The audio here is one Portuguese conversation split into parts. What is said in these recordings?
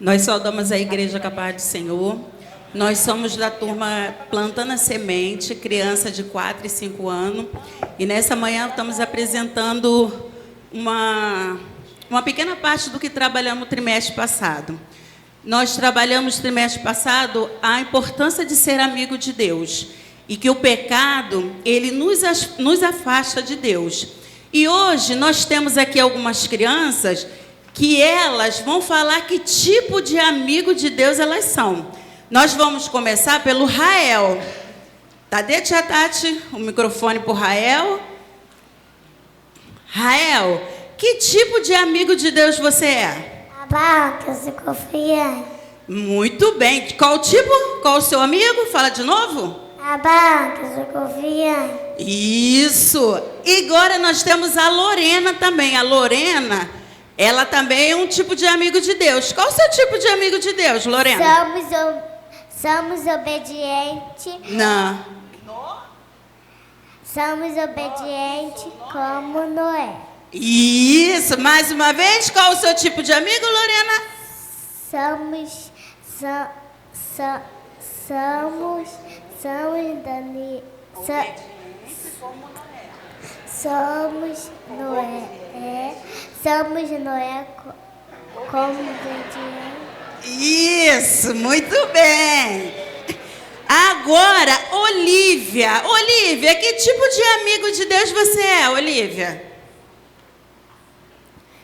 Nós saudamos a Igreja com a paz do Senhor. Nós somos da turma Plantando a Semente, criança de 4 e 5 anos. E nessa manhã estamos apresentando uma pequena parte do que trabalhamos no trimestre passado. Nós trabalhamos no trimestre passado a importância de ser amigo de Deus. E que o pecado, ele nos afasta de Deus. E hoje nós temos aqui algumas crianças que elas vão falar que tipo de amigo de Deus elas são. Nós vamos começar pelo Rael. Cadê, tia Tati? O microfone para o Rael. Rael, que tipo de amigo de Deus você é? Abaca, e confiante. Muito bem. Qual tipo? Qual o seu amigo? Fala de novo. Abaca, e confiante. Isso. E agora nós temos a Lorena também. A Lorena, ela também é um tipo de amigo de Deus. Qual o seu tipo de amigo de Deus, Lorena? Somos obedientes. Não. Somos obedientes como Noé. Isso. Mais uma vez, qual o seu tipo de amigo, Lorena? Somos Noé como obediente. Isso, muito bem. Agora, Olívia. Olívia, que tipo de amigo de Deus você é, Olívia?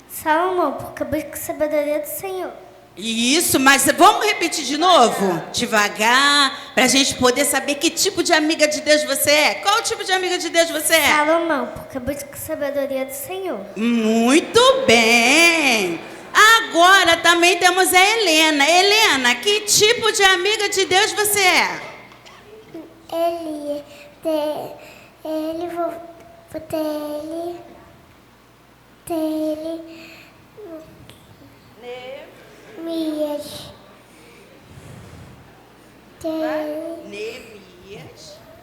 Salomão, porque busca sabedoria do Senhor. Isso, mas vamos repetir de novo? Devagar, para a gente poder saber que tipo de amiga de Deus você é. Qual tipo de amiga de Deus você é? Salomão, porque busca sabedoria do Senhor. Muito bem. Agora também temos a Helena. Helena, que tipo de amiga de Deus você é?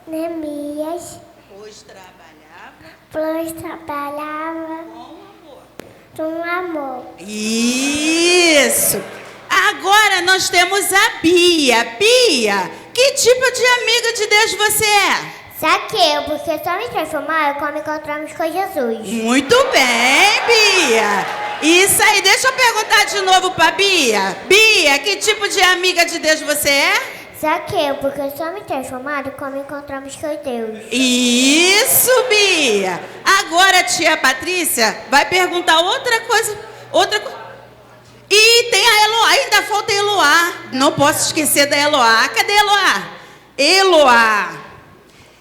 Neemias, pois trabalhava com amor. Isso. Agora nós temos a Bia. Bia, que tipo de amiga de Deus você é? Zaqueu, porque só me transformar quando encontramos com Jesus. Muito bem, Bia. Isso aí, deixa eu perguntar de novo para Bia. Bia, que tipo de amiga de Deus você é? Zaqueu, porque só me transformado quando encontramos com Deus. Isso, Bia. Agora a tia Patrícia vai perguntar outra coisa. E tem a Eloá, ainda falta a Eloá. Não posso esquecer da Eloá. Cadê a Eloá?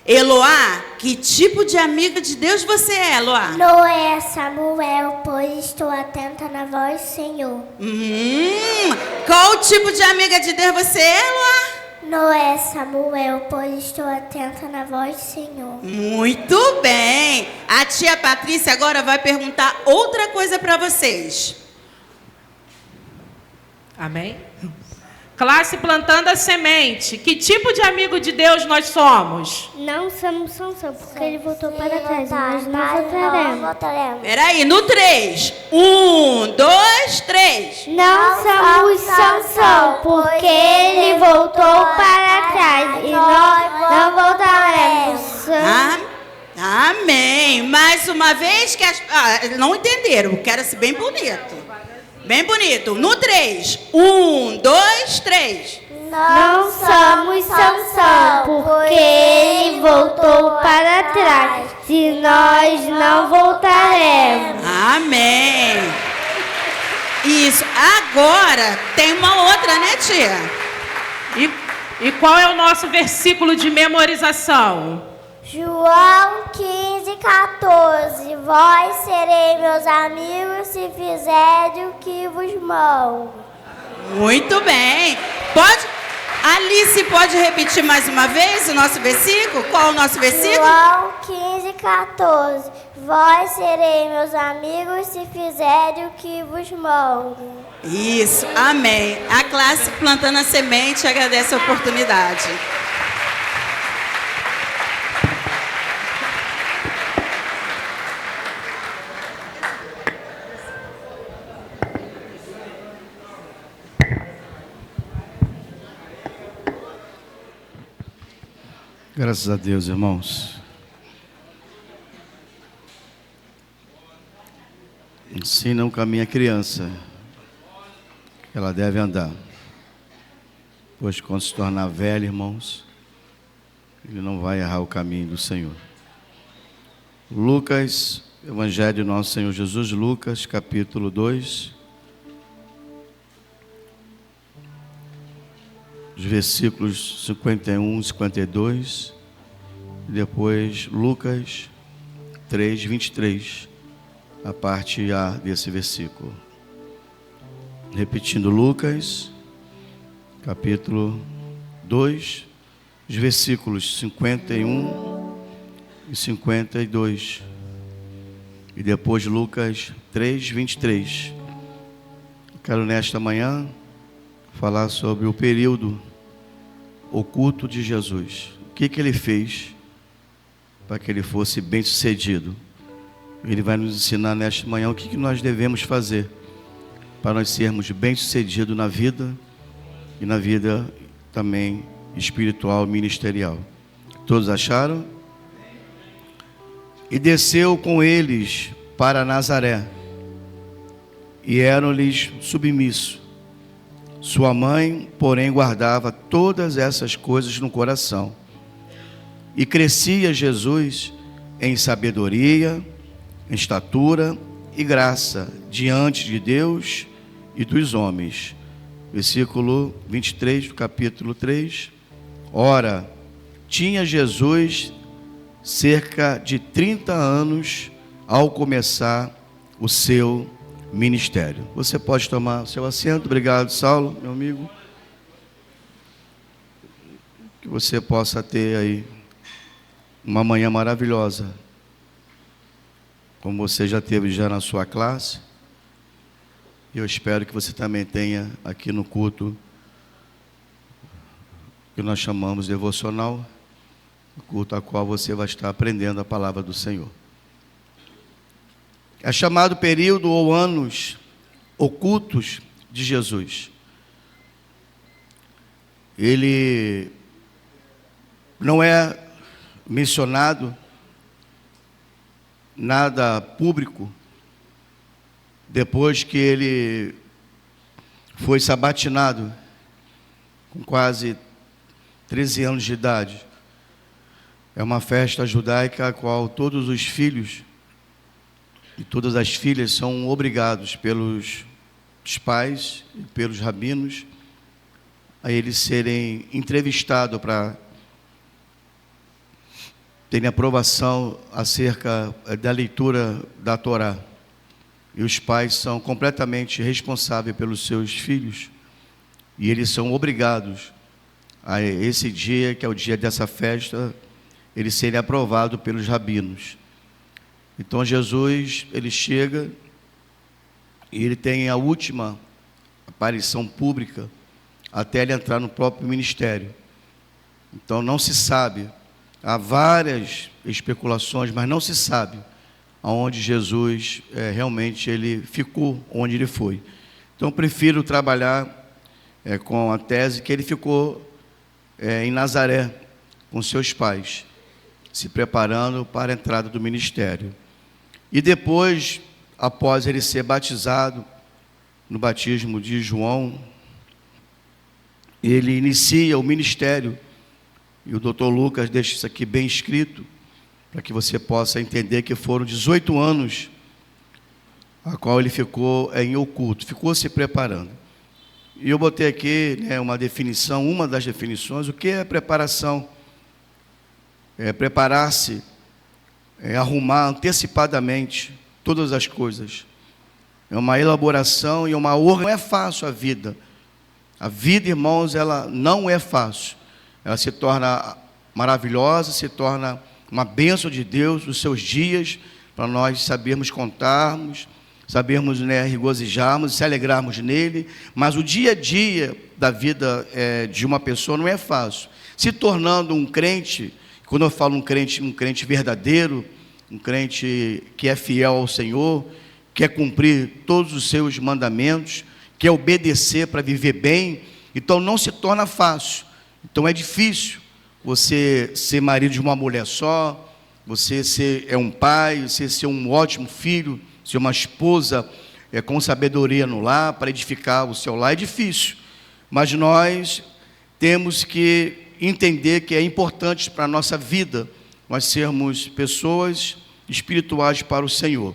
Eloá, que tipo de amiga de Deus você é, Eloá? Noé, Samuel, pois estou atenta na voz do Senhor. Qual tipo de amiga de Deus você é, Eloá? Noé, Samuel, pois estou atenta na voz do Senhor. Muito bem. A tia Patrícia agora vai perguntar outra coisa para vocês. Amém? Classe Plantando a Semente. Que tipo de amigo de Deus nós somos? Não somos Sansão, porque ele voltou para trás. Nós não voltaremos. Peraí, no 3. 1, 2, 3. Não somos Sansão, porque ele voltou para trás. E nós não voltaremos. Amém. Mais uma vez que não entenderam. Quero ser bem bonito. Bem bonito. No 3. 1, 2, 3. Não somos Sansão, porque ele voltou para trás. E nós não voltaremos. Amém. Isso. Agora tem uma outra, né, tia? E qual é o nosso versículo de memorização? João 15:14. Vós sereis meus amigos se fizerem o que vos mando. Muito bem. Alice, pode repetir mais uma vez o nosso versículo? Qual o nosso versículo? João 15:14. Vós sereis meus amigos se fizerem o que vos mando. Isso, amém. A classe Plantando a Semente agradece a oportunidade. Graças a Deus, irmãos. Ensina o caminho à criança. Ela deve andar. Pois quando se tornar velho, irmãos, ele não vai errar o caminho do Senhor. Lucas, Evangelho de Nosso Senhor Jesus, Lucas, capítulo 2. Os versículos 51 e 52, e depois Lucas 3, 23, a parte A desse versículo. Repetindo, Lucas, capítulo 2, os versículos 51 e 52, e depois Lucas 3, 23. Quero nesta manhã falar sobre o período oculto de Jesus. O que ele fez para que ele fosse bem sucedido? Ele vai nos ensinar nesta manhã o que nós devemos fazer para nós sermos bem sucedidos na vida e na vida também espiritual, ministerial. Todos acharam? E desceu com eles para Nazaré, e eram-lhes submissos. Sua mãe, porém, guardava todas essas coisas no coração. E crescia Jesus em sabedoria, em estatura e graça diante de Deus e dos homens. Versículo 23 do capítulo 3. Ora, tinha Jesus cerca de 30 anos ao começar o seu ministério. Você pode tomar seu assento. Obrigado, Saulo, meu amigo. Que você possa ter aí uma manhã maravilhosa, como você já teve já na sua classe. Eu espero que você também tenha aqui no culto que nós chamamos de devocional, o culto a qual você vai estar aprendendo a palavra do Senhor. É chamado período ou anos ocultos de Jesus. Ele não é mencionado nada público depois que ele foi sabatinado com quase 13 anos de idade. É uma festa judaica a qual todos os filhos e todas as filhas são obrigados pelos pais e pelos rabinos a eles serem entrevistados para terem aprovação acerca da leitura da Torá. E os pais são completamente responsáveis pelos seus filhos, e eles são obrigados a esse dia, que é o dia dessa festa, eles serem aprovados pelos rabinos. Então Jesus, ele chega e ele tem a última aparição pública até ele entrar no próprio ministério. Então não se sabe, há várias especulações, mas não se sabe aonde Jesus realmente ele ficou, onde ele foi. Então eu prefiro trabalhar com a tese que ele ficou em Nazaré com seus pais, se preparando para a entrada do ministério. E depois, após ele ser batizado no batismo de João, ele inicia o ministério. E o doutor Lucas deixa isso aqui bem escrito, para que você possa entender que foram 18 anos a qual ele ficou em oculto, ficou se preparando. E eu botei aqui uma definição, uma das definições. O que é preparação? É preparar-se, arrumar antecipadamente todas as coisas. É uma elaboração e uma organização. Não é fácil a vida. A vida, irmãos, ela não é fácil. Ela se torna maravilhosa, se torna uma bênção de Deus nos seus dias, para nós sabermos contarmos, sabermos regozijarmos, se alegrarmos nele. Mas o dia a dia da vida de uma pessoa não é fácil. Se tornando um crente, quando eu falo um crente verdadeiro, um crente que é fiel ao Senhor, quer cumprir todos os seus mandamentos, quer obedecer para viver bem, então não se torna fácil. Então é difícil, você ser marido de uma mulher só, você ser um pai, você ser um ótimo filho, ser uma esposa com sabedoria no lar, para edificar o seu lar, é difícil. Mas nós temos que entender que é importante para a nossa vida nós sermos pessoas espirituais para o Senhor.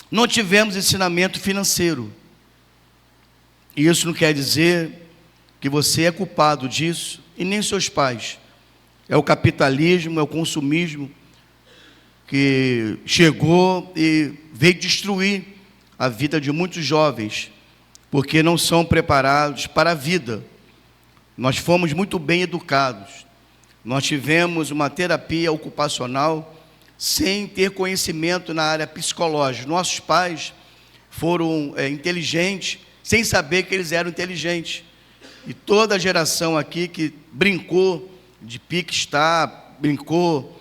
Não tivemos ensinamento financeiro. E isso não quer dizer que você é culpado disso, e nem seus pais. É o capitalismo, é o consumismo que chegou e veio destruir a vida de muitos jovens, porque não são preparados para a vida. Nós fomos muito bem educados. Nós tivemos uma terapia ocupacional sem ter conhecimento na área psicológica. Nossos pais foram inteligentes, sem saber que eles eram inteligentes. E toda a geração aqui que brincou de pique-star, brincou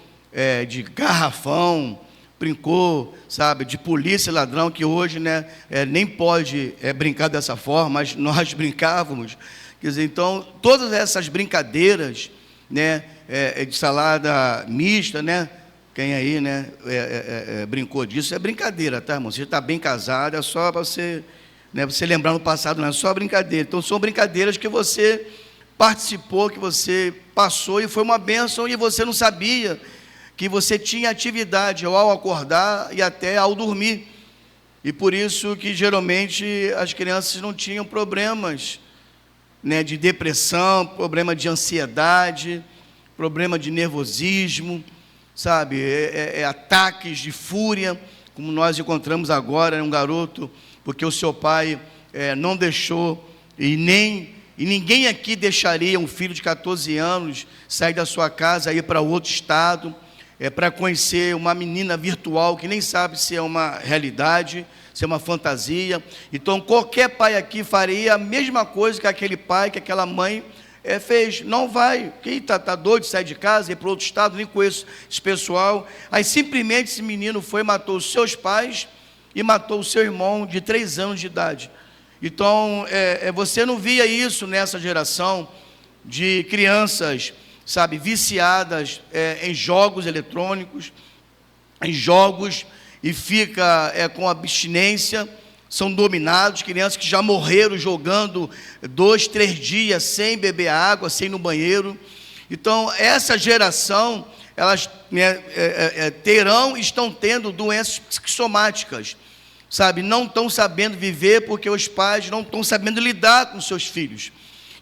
de garrafão, brincou, sabe, de polícia e ladrão, que hoje, né, nem pode brincar dessa forma, mas nós brincávamos. Quer dizer, então, todas essas brincadeiras, né, de salada mista, né, quem aí, né, brincou disso, é brincadeira, tá, irmão? Você está bem casado, é só para você, né, você lembrar no passado, não é só brincadeira. Então, são brincadeiras que você participou, que você passou e foi uma bênção e você não sabia que você tinha atividade ao acordar e até ao dormir. E por isso que geralmente as crianças não tinham problemas, né, de depressão, problema de ansiedade, problema de nervosismo, sabe, ataques de fúria, como nós encontramos agora, um garoto, porque o seu pai não deixou, e ninguém aqui deixaria um filho de 14 anos sair da sua casa e ir para outro estado, para conhecer uma menina virtual que nem sabe se é uma realidade, se é uma fantasia. Então qualquer pai aqui faria a mesma coisa que aquele pai, que aquela mãe fez. Não vai, quem está doido de sair de casa e ir para outro estado, nem conheço esse pessoal. Aí simplesmente esse menino foi, matou os seus pais e matou o seu irmão de 3 anos de idade. Então você não via isso nessa geração de crianças, sabe, viciadas em jogos eletrônicos, em jogos, e fica com abstinência, são dominados, crianças que já morreram jogando 2, 3 dias sem beber água, sem ir no banheiro. Então, essa geração, elas estão tendo doenças psicossomáticas, sabe, não estão sabendo viver porque os pais não estão sabendo lidar com seus filhos.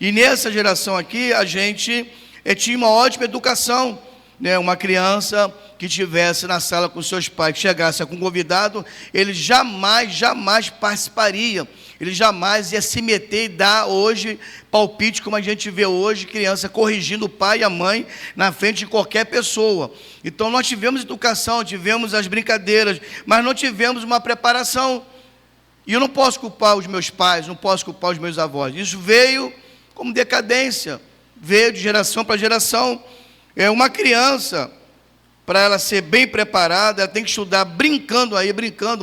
E nessa geração aqui, a gente tinha uma ótima educação, né? Uma criança que estivesse na sala com seus pais, que chegasse com um convidado, ele jamais participaria, ele jamais ia se meter e dar hoje palpite, como a gente vê hoje, criança corrigindo o pai e a mãe na frente de qualquer pessoa. Então nós tivemos educação, tivemos as brincadeiras, mas não tivemos uma preparação. E eu não posso culpar os meus pais, não posso culpar os meus avós. Isso veio como decadência, veio de geração para geração. Uma criança, para ela ser bem preparada, ela tem que estudar brincando,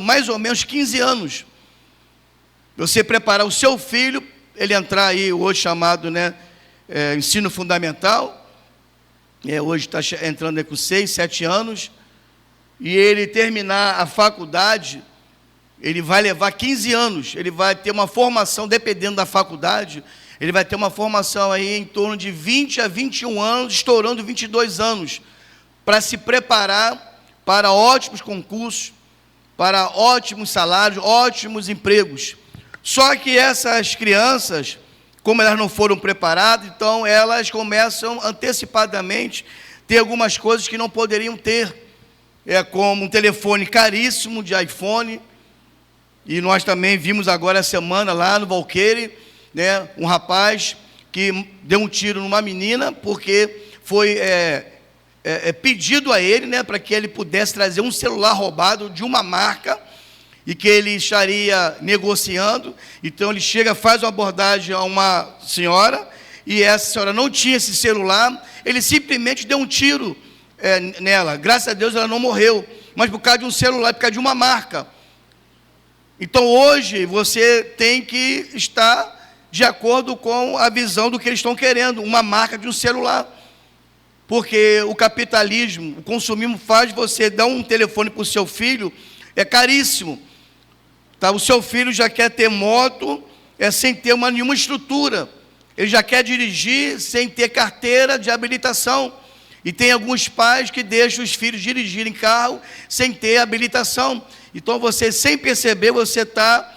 mais ou menos 15 anos. Você preparar o seu filho, ele entrar aí, hoje chamado, né, ensino fundamental, hoje está entrando aí com 6, 7 anos, e ele terminar a faculdade, ele vai levar 15 anos, ele vai ter uma formação, dependendo da faculdade, ele vai ter uma formação aí em torno de 20 a 21 anos, estourando 22 anos, para se preparar para ótimos concursos, para ótimos salários, ótimos empregos. Só que essas crianças, como elas não foram preparadas, então elas começam antecipadamente a ter algumas coisas que não poderiam ter, como um telefone caríssimo de iPhone, e nós também vimos agora essa semana lá no Valqueire, né, um rapaz que deu um tiro numa menina, porque foi pedido a ele, né, para que ele pudesse trazer um celular roubado de uma marca, e que ele estaria negociando. Então ele chega, faz uma abordagem a uma senhora, e essa senhora não tinha esse celular, ele simplesmente deu um tiro nela. Graças a Deus ela não morreu, mas por causa de um celular, por causa de uma marca. Então hoje você tem que estar de acordo com a visão do que eles estão querendo, uma marca de um celular. Porque o capitalismo, o consumismo faz você dar um telefone para o seu filho, é caríssimo. Tá? O seu filho já quer ter moto sem ter nenhuma estrutura. Ele já quer dirigir sem ter carteira de habilitação. E tem alguns pais que deixam os filhos dirigirem carro sem ter habilitação. Então você, sem perceber, você está,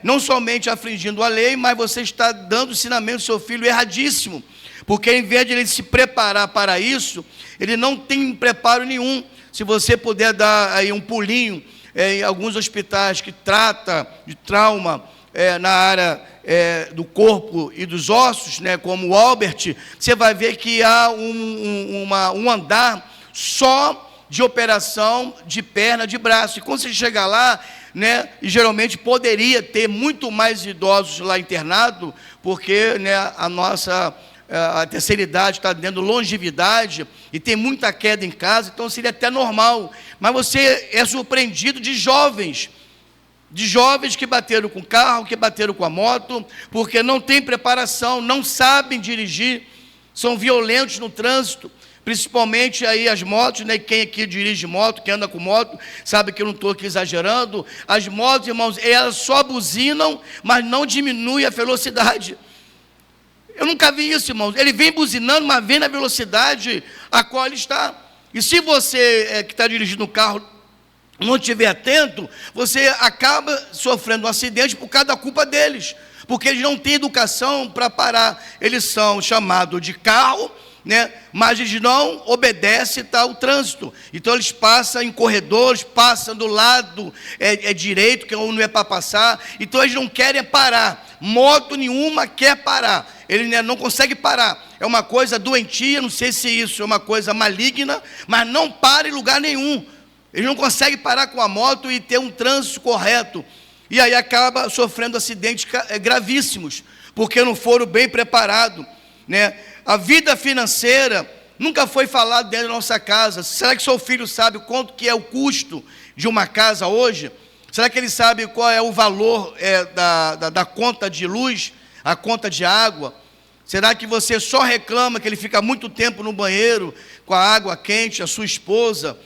não somente afligindo a lei, mas você está dando ensinamento ao seu filho erradíssimo. Porque em vez de ele se preparar para isso, ele não tem preparo nenhum. Se você puder dar aí um pulinho em alguns hospitais que trata de trauma na área do corpo e dos ossos, como o Albert, você vai ver que há um andar só de operação de perna, de braço. E quando você chegar lá, e geralmente poderia ter muito mais idosos lá internados, porque a terceira idade está dando longevidade e tem muita queda em casa, então seria até normal. Mas você é surpreendido de jovens que bateram com o carro, que bateram com a moto, porque não tem preparação, não sabem dirigir, são violentos no trânsito, principalmente aí as motos, quem aqui dirige moto, quem anda com moto, sabe que eu não estou aqui exagerando. As motos, irmãos, elas só buzinam, mas não diminuem a velocidade. Eu nunca vi isso, irmãos. Ele vem buzinando, mas vem na velocidade a qual ele está. E se você que está dirigindo o carro não estiver atento, você acaba sofrendo um acidente por causa da culpa deles, porque eles não têm educação para parar. Eles são chamados de carro, mas eles não obedecem ao trânsito. Então eles passam em corredores, passam do lado direito, que não é para passar. Então eles não querem parar. Moto nenhuma quer parar. Ele não consegue parar. É uma coisa doentia, não sei se isso é uma coisa maligna, mas não para em lugar nenhum. Ele não consegue parar com a moto e ter um trânsito correto. E aí acaba sofrendo acidentes gravíssimos, porque não foram bem preparados. A vida financeira nunca foi falada dentro da nossa casa. Será que seu filho sabe quanto que é o custo de uma casa hoje? Será que ele sabe qual é o valor da conta de luz, a conta de água? Será que você só reclama que ele fica muito tempo no banheiro com a água quente, a sua esposa,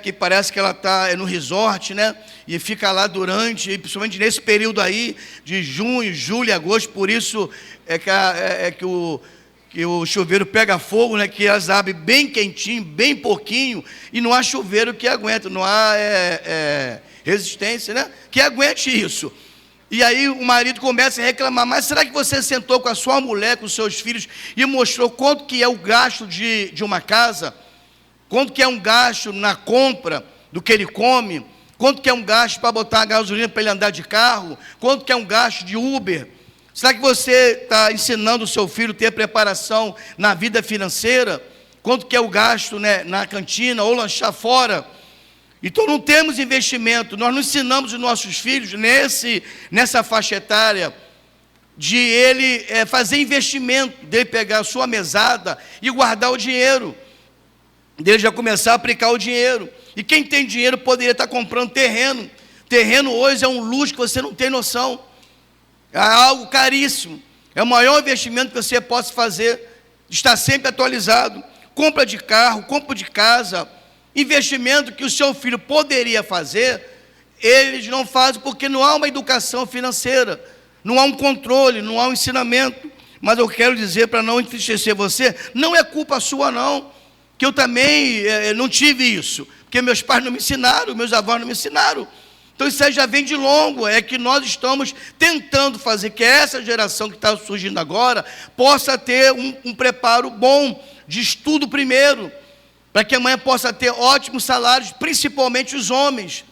que parece que ela está no resort, e fica lá durante, principalmente nesse período aí, de junho, julho e agosto, por isso que o chuveiro pega fogo, que elas abrem bem quentinho, bem pouquinho, e não há chuveiro que aguenta, não há resistência, que aguente isso. E aí o marido começa a reclamar, mas será que você sentou com a sua mulher, com os seus filhos, e mostrou quanto que é o gasto de uma casa? Quanto que é um gasto na compra do que ele come? Quanto que é um gasto para botar a gasolina para ele andar de carro? Quanto que é um gasto de Uber? Será que você está ensinando o seu filho a ter preparação na vida financeira? Quanto que é o gasto na cantina ou lanchar fora? Então não temos investimento. Nós não ensinamos os nossos filhos nessa faixa etária de ele fazer investimento, dele pegar a sua mesada e guardar o dinheiro, dele já começar a aplicar o dinheiro. E quem tem dinheiro poderia estar comprando terreno. Terreno hoje é um luxo que você não tem noção. É algo caríssimo. É o maior investimento que você possa fazer. Está sempre atualizado. Compra de carro, compra de casa. Investimento que o seu filho poderia fazer, eles não fazem porque não há uma educação financeira. Não há um controle, não há um ensinamento. Mas eu quero dizer, para não entristecer você, não é culpa sua não. Que eu também não tive isso. Porque meus pais não me ensinaram, meus avós não me ensinaram. Então isso aí já vem de longo, é que nós estamos tentando fazer que essa geração que está surgindo agora possa ter um preparo bom de estudo primeiro, para que amanhã possa ter ótimos salários, principalmente os homens,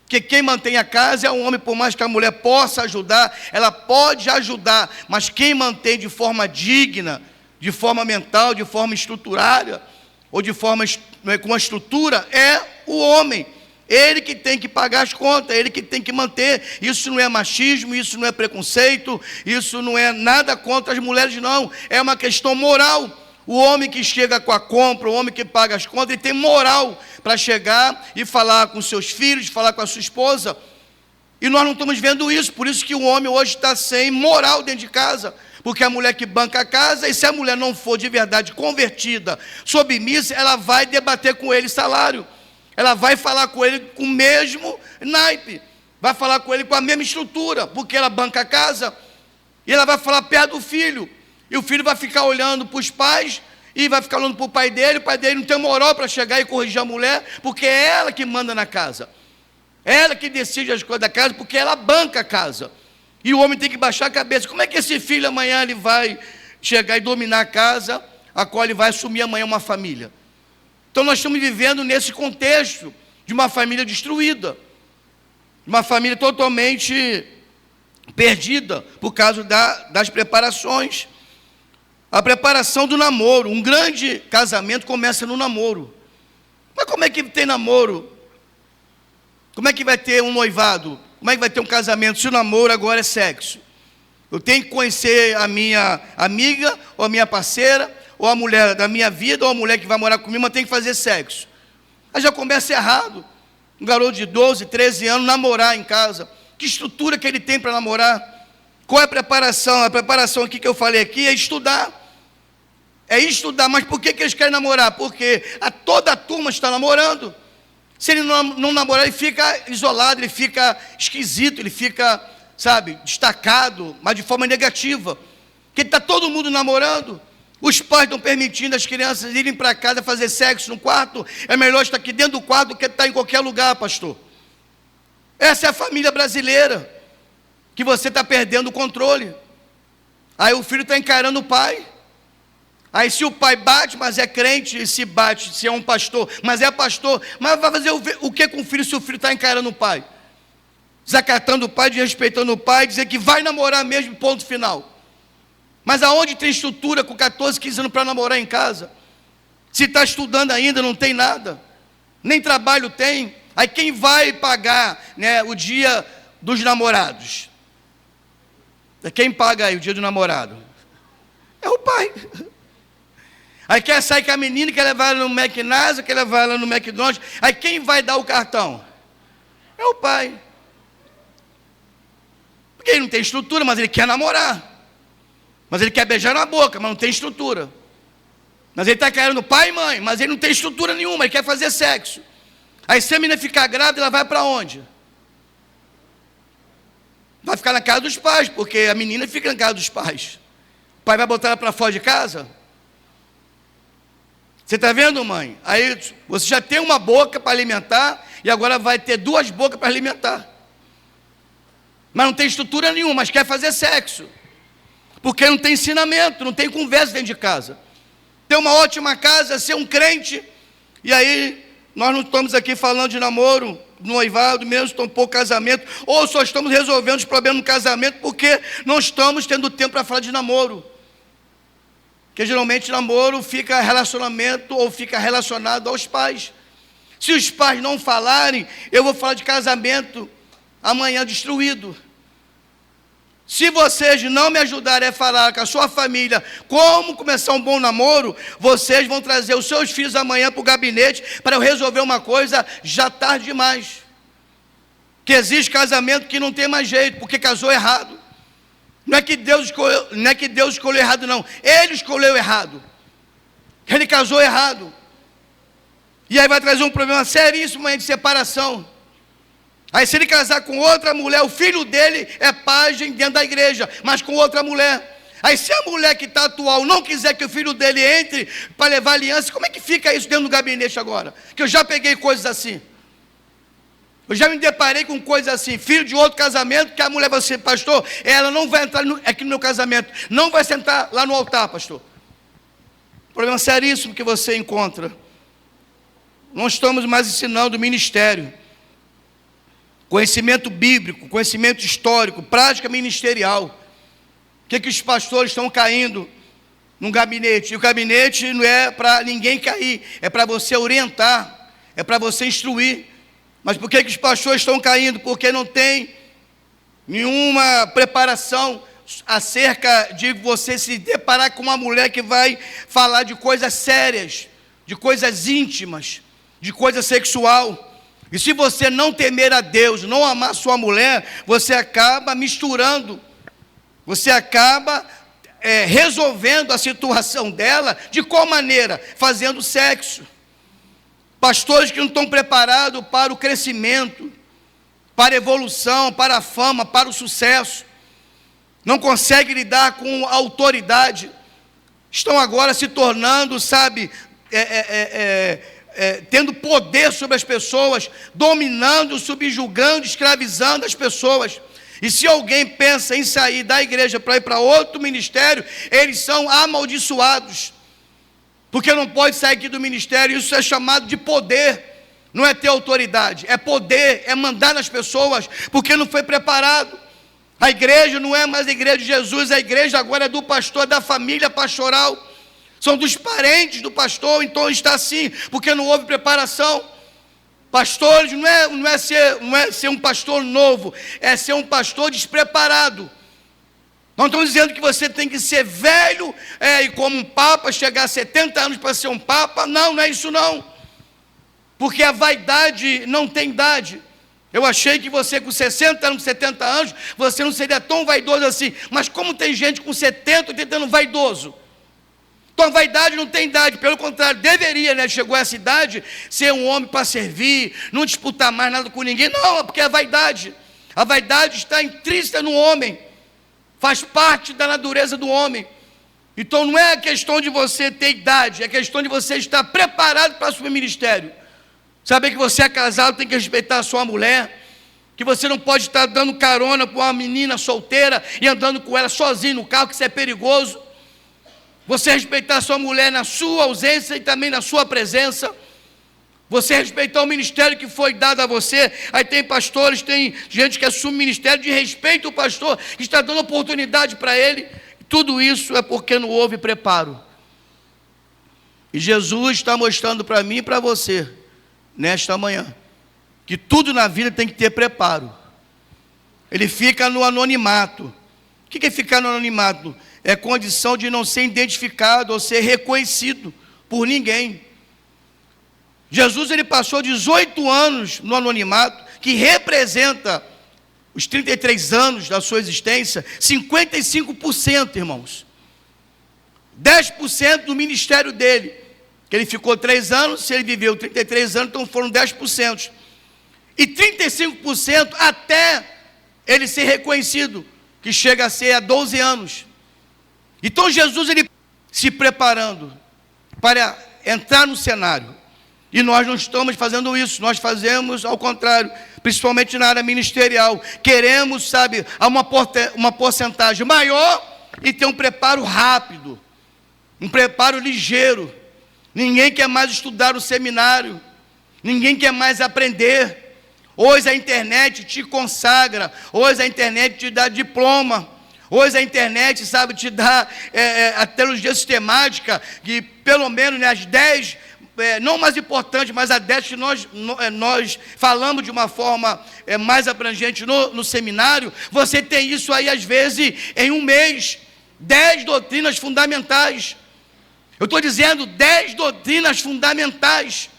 porque quem mantém a casa é o homem, por mais que a mulher possa ajudar, ela pode ajudar, mas quem mantém de forma digna, de forma mental, de forma estruturada, ou de forma com uma estrutura, é o homem. Ele que tem que pagar as contas, ele que tem que manter. Isso não é machismo, isso não é preconceito, isso não é nada contra as mulheres, não. É uma questão moral. O homem que chega com a compra, o homem que paga as contas, ele tem moral para chegar e falar com seus filhos, falar com a sua esposa. E nós não estamos vendo isso, por isso que o homem hoje está sem moral dentro de casa, porque a mulher que banca a casa, e se a mulher não for de verdade convertida, submissa, ela vai debater com ele salário, ela vai falar com ele com o mesmo naipe, vai falar com ele com a mesma estrutura, porque ela banca a casa, e ela vai falar perto do filho, e o filho vai ficar olhando para os pais, e vai ficar olhando para o pai dele não tem moral para chegar e corrigir a mulher, porque é ela que manda na casa, é ela que decide as coisas da casa, porque ela banca a casa, e o homem tem que baixar a cabeça. Como é que esse filho amanhã ele vai chegar e dominar a casa, a qual ele vai assumir amanhã uma família? Então nós estamos vivendo nesse contexto de uma família destruída, uma família totalmente perdida por causa das preparações. A preparação do namoro. Um grande casamento começa no namoro. Mas como é que tem namoro? Como é que vai ter um noivado? Como é que vai ter um casamento se o namoro agora é sexo? Eu tenho que conhecer a minha amiga, ou a minha parceira, ou a mulher da minha vida, ou a mulher que vai morar comigo, mas tem que fazer sexo. Aí já começa errado. Um garoto de 12, 13 anos namorar em casa. Que estrutura que ele tem para namorar? Qual é a preparação? A preparação aqui que eu falei aqui é estudar. É estudar, mas por que eles querem namorar? Porque toda a turma está namorando. Se ele não namorar, ele fica isolado, ele fica esquisito, ele fica, destacado, mas de forma negativa. Porque está todo mundo namorando. Os pais estão permitindo as crianças irem para casa fazer sexo no quarto. É melhor estar aqui dentro do quarto do que estar em qualquer lugar, pastor. Essa é a família brasileira, que você está perdendo o controle. Aí o filho está encarando o pai. Aí se o pai bate, mas é crente, se bate, se é um pastor, mas é pastor, mas vai fazer o que com o filho se o filho está encarando o pai? Desacatando o pai, desrespeitando o pai, dizer que vai namorar mesmo, ponto final. Mas aonde tem estrutura com 14, 15 anos para namorar em casa? Se está estudando ainda, não tem nada, nem trabalho tem. Aí quem vai pagar, o dia dos namorados? Quem paga aí o dia do namorado? É o pai. Aí quer sair com a menina, quer levar ela no McNasa, quer levar ela no McDonald's. Aí quem vai dar o cartão? É o pai. Porque ele não tem estrutura, mas ele quer namorar. Mas ele quer beijar na boca, mas não tem estrutura. Mas ele está querendo pai e mãe, mas ele não tem estrutura nenhuma, ele quer fazer sexo. Aí se a menina ficar grávida, ela vai para onde? Vai ficar na casa dos pais, porque a menina fica na casa dos pais. O pai vai botar ela para fora de casa? Você está vendo, mãe? Aí você já tem uma boca para alimentar, e agora vai ter 2 bocas para alimentar. Mas não tem estrutura nenhuma, mas quer fazer sexo. Porque não tem ensinamento, não tem conversa dentro de casa. Ter uma ótima casa, ser um crente, e aí nós não estamos aqui falando de namoro, noivado, mesmo tampouco casamento, ou só estamos resolvendo os problemas no casamento porque não estamos tendo tempo para falar de namoro. Porque geralmente namoro fica relacionamento ou fica relacionado aos pais. Se os pais não falarem, eu vou falar de casamento amanhã destruído. Se vocês não me ajudarem a falar com a sua família como começar um bom namoro, vocês vão trazer os seus filhos amanhã para o gabinete para eu resolver uma coisa já tarde demais. Que existe casamento que não tem mais jeito, porque casou errado. Não é que Deus escolheu errado, não. Ele escolheu errado. Ele casou errado. E aí vai trazer um problema seríssimo de separação. Aí se ele casar com outra mulher, o filho dele é pajem dentro da igreja, mas com outra mulher. Aí se a mulher que está atual não quiser que o filho dele entre para levar aliança, como é que fica isso dentro do gabinete agora? Que eu já peguei coisas assim. Eu já me deparei com coisas assim, filho de outro casamento, que a mulher vai ser, pastor, ela não vai entrar aqui no meu casamento, não vai sentar lá no altar, pastor. Problema seríssimo que você encontra. Não estamos mais ensinando o ministério. Conhecimento bíblico, conhecimento histórico, prática ministerial. O que os pastores estão caindo num gabinete? E o gabinete não é para ninguém cair, é para você orientar, é para você instruir. Mas por que os pastores estão caindo? Porque não tem nenhuma preparação acerca de você se deparar com uma mulher que vai falar de coisas sérias, de coisas íntimas, de coisa sexual. E se você não temer a Deus, não amar sua mulher, você acaba misturando, você acaba resolvendo a situação dela. De qual maneira? Fazendo sexo. Pastores que não estão preparados para o crescimento, para a evolução, para a fama, para o sucesso, não conseguem lidar com a autoridade, estão agora se tornando, sabe, tendo poder sobre as pessoas, dominando, subjugando, escravizando as pessoas. E se alguém pensa em sair da igreja para ir para outro ministério, eles são amaldiçoados, porque não pode sair aqui do ministério. Isso é chamado de poder, não é ter autoridade, é poder, é mandar nas pessoas, porque não foi preparado. A igreja não é mais a igreja de Jesus, a igreja agora é do pastor, da família pastoral, são dos parentes do pastor. Então está assim, porque não houve preparação. Pastores não é ser um pastor novo, é ser um pastor despreparado. Não estamos dizendo que você tem que ser velho e como um papa, chegar a 70 anos para ser um papa. Não é isso não. Porque a vaidade não tem idade. Eu achei que você com 60 anos, 70 anos, você não seria tão vaidoso assim. Mas como tem gente com 70, 80 anos vaidoso? Então a vaidade não tem idade, pelo contrário, deveria, né? Chegou a essa idade, ser um homem para servir, não disputar mais nada com ninguém. Não, é porque a vaidade está intrínseca no homem, faz parte da natureza do homem. Então não é a questão de você ter idade, é a questão de você estar preparado para assumir ministério. Saber que você é casado, tem que respeitar a sua mulher, que você não pode estar dando carona para uma menina solteira e andando com ela sozinho no carro, que isso é perigoso. Você respeitar a sua mulher na sua ausência e também na sua presença. Você respeitar o ministério que foi dado a você. Aí tem pastores, tem gente que assume ministério de respeito ao pastor, que está dando oportunidade para ele. Tudo isso é porque não houve preparo. E Jesus está mostrando para mim e para você, nesta manhã, que tudo na vida tem que ter preparo. Ele fica no anonimato. O que é ficar no anonimato? É condição de não ser identificado ou ser reconhecido por ninguém. Jesus, ele passou 18 anos no anonimato, que representa os 33 anos da sua existência, 55%, irmãos. 10% do ministério dele, que ele ficou 3 anos, se ele viveu 33 anos, então foram 10%. E 35% até ele ser reconhecido, que chega a ser a 12 anos. Então Jesus, ele se preparando para entrar no cenário. E nós não estamos fazendo isso, nós fazemos ao contrário, principalmente na área ministerial. Queremos, sabe, uma porcentagem maior e ter um preparo rápido, um preparo ligeiro. Ninguém quer mais estudar no seminário, ninguém quer mais aprender. Hoje a internet te consagra, hoje a internet te dá diploma. Hoje a internet, sabe, te dá a teologia sistemática, que pelo menos, né, as 10, não mais importantes, mas as 10 que nós falamos de uma forma mais abrangente no seminário. Você tem isso aí, às vezes, em um mês, 10 doutrinas fundamentais. Eu estou dizendo 10 doutrinas fundamentais,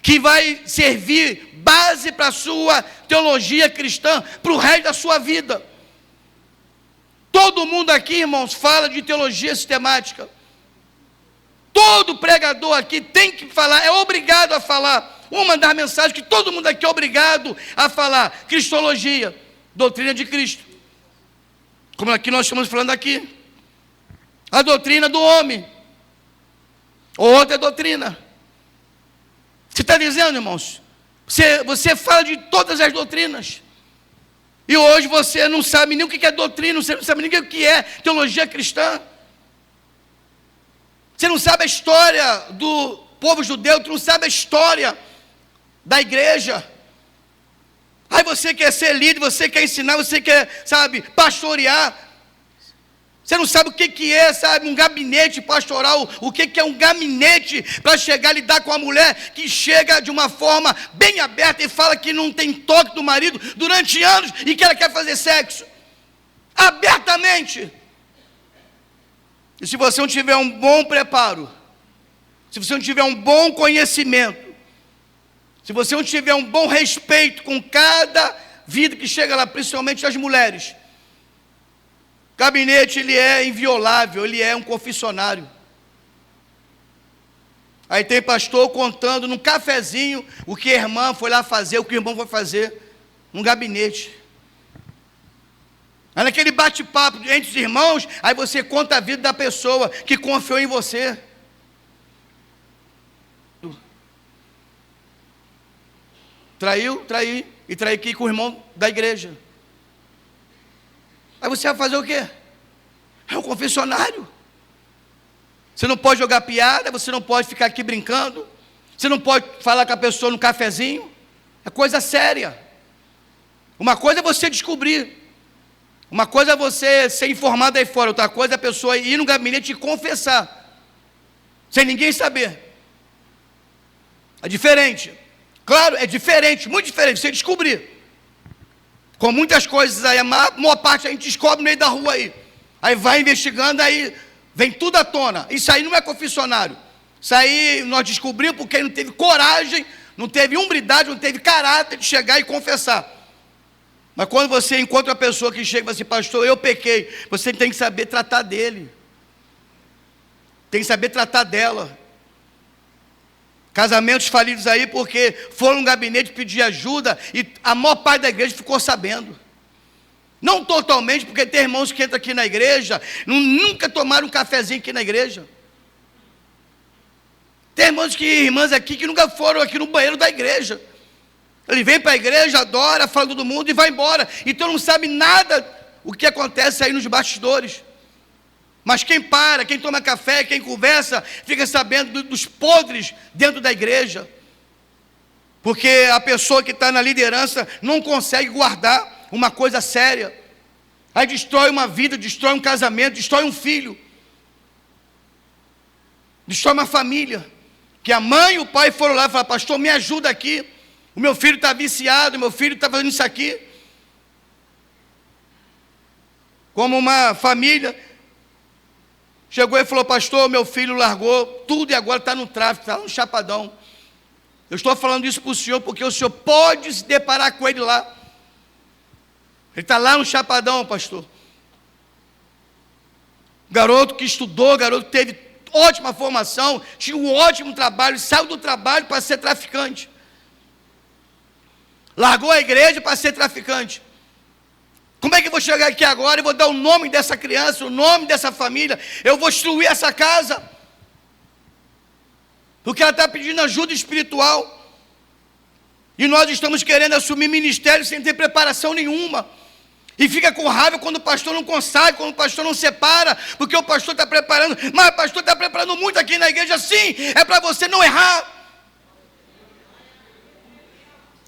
que vai servir base para a sua teologia cristã, para o resto da sua vida. Todo mundo aqui, irmãos, fala de teologia sistemática. Todo pregador aqui tem que falar, é obrigado a falar. Uma das mensagens que todo mundo aqui é obrigado a falar: cristologia, doutrina de Cristo. Como aqui nós estamos falando aqui. A doutrina do homem. Outra doutrina. Você está dizendo, irmãos? Você fala de todas as doutrinas. E hoje você não sabe nem o que é doutrina, você não sabe nem o que é teologia cristã. Você não sabe a história do povo judeu, tu não sabe a história da igreja. Aí você quer ser líder, você quer ensinar, você quer, sabe, pastorear. Você não sabe o que é, sabe, um gabinete pastoral, o que é um gabinete para chegar e lidar com a mulher que chega de uma forma bem aberta e fala que não tem toque do marido durante anos e que ela quer fazer sexo. Abertamente. E se você não tiver um bom preparo, se você não tiver um bom conhecimento, se você não tiver um bom respeito com cada vida que chega lá, principalmente as mulheres, o gabinete, ele é inviolável, ele é um confessionário. Aí tem pastor contando num cafezinho o que a irmã foi lá fazer, o que o irmão foi fazer num gabinete. Aí naquele bate-papo entre os irmãos, aí você conta a vida da pessoa que confiou em você. Traiu e traiu aqui com o irmão da igreja. Aí você vai fazer o quê? É um confessionário. Você não pode jogar piada, você não pode ficar aqui brincando, você não pode falar com a pessoa no cafezinho. É coisa séria. Uma coisa é você descobrir, uma coisa é você ser informado aí fora, outra coisa é a pessoa ir no gabinete e confessar, sem ninguém saber. É diferente. Claro, é diferente, muito diferente, você descobrir. Com muitas coisas aí, a maior parte a gente descobre no meio da rua aí. Aí vai investigando, aí vem tudo à tona. Isso aí não é confessionário. Isso aí nós descobrimos porque ele não teve coragem, não teve hombridade, não teve caráter de chegar e confessar. Mas quando você encontra uma pessoa que chega e fala assim, pastor, eu pequei, você tem que saber tratar dele. Tem que saber tratar dela. Casamentos falidos aí porque foram no gabinete pedir ajuda e a maior parte da igreja ficou sabendo. Não totalmente, porque tem irmãos que entram aqui na igreja, nunca tomaram um cafezinho aqui na igreja. Tem irmãs aqui que nunca foram aqui no banheiro da igreja. Ele vem para a igreja, adora, fala todo mundo e vai embora. Então não sabe nada o que acontece aí nos bastidores. Mas quem para, quem toma café, quem conversa, fica sabendo dos podres dentro da igreja. Porque a pessoa que está na liderança não consegue guardar uma coisa séria. Aí destrói uma vida, destrói um casamento, destrói um filho. Destrói uma família. Que a mãe e o pai foram lá e falaram, pastor, me ajuda aqui. O meu filho está viciado, o meu filho está fazendo isso aqui. Como uma família chegou e falou, pastor, meu filho largou tudo e agora está no tráfico, está no Chapadão. Eu estou falando isso para o senhor porque o senhor pode se deparar com ele lá. Ele está lá no Chapadão, pastor. Garoto que estudou, garoto que teve ótima formação, tinha um ótimo trabalho, saiu do trabalho para ser traficante. Largou a igreja para ser traficante. Como é que eu vou chegar aqui agora e vou dar o nome dessa criança, o nome dessa família? Eu vou destruir essa casa. Porque ela está pedindo ajuda espiritual. E nós estamos querendo assumir ministério sem ter preparação nenhuma. E fica com raiva quando o pastor não consegue, quando o pastor não separa, porque o pastor está preparando. Mas o pastor está preparando muito aqui na igreja, sim, é para você não errar.